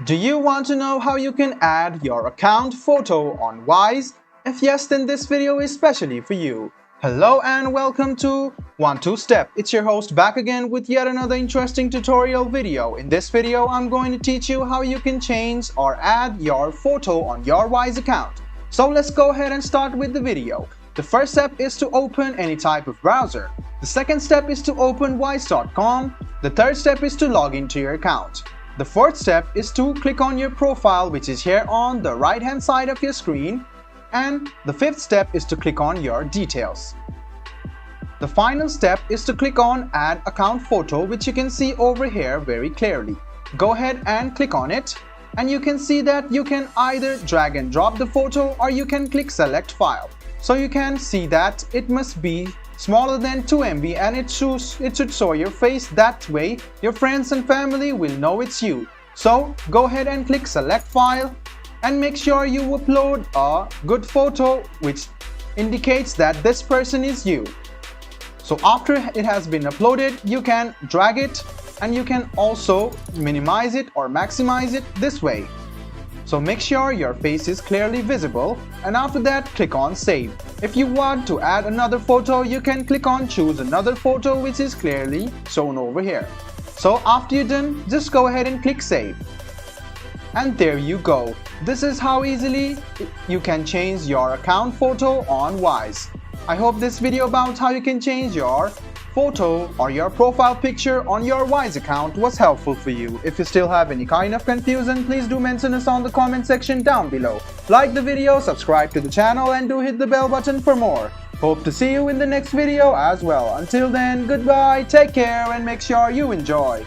Do you want to know how you can add your account photo on Wise? If yes, then this video is specially for you. Hello and welcome to 1-2-Step. It's your host back again with yet another interesting tutorial video. In this video, I'm going to teach you how you can change or add your photo on your Wise account. So let's go ahead and start with the video. The first step is to open any type of browser. The second step is to open wise.com. The third step is to log into your account. The fourth step is to click on your profile, which is here on the right hand side of your screen. And the fifth step is to click on your details. The final step is to click on add account photo, which you can see over here very clearly. Go ahead and click on it, and you can see that you can either drag and drop the photo or you can click select file. So you can see that it must be smaller than 2 MB and it should show your face. That way your friends and family will know it's you. So go ahead and click select file and make sure you upload a good photo which indicates that this person is you. So after it has been uploaded, you can drag it and you can also minimize it or maximize it this way. So make sure your face is clearly visible, and after that click on save. If you want to add another photo, you can click on choose another photo, which is clearly shown over here. So after you're done, just go ahead and click save. And there you go. This is how easily you can change your account photo on Wise. I hope this video about how you can change your photo or your profile picture on your Wise account was helpful for you. If you still have any kind of confusion, please do mention us on the comment section down below. Like the video, subscribe to the channel, and do hit the bell button for more. Hope to see you in the next video as well. Until then, goodbye, take care, and make sure you enjoy.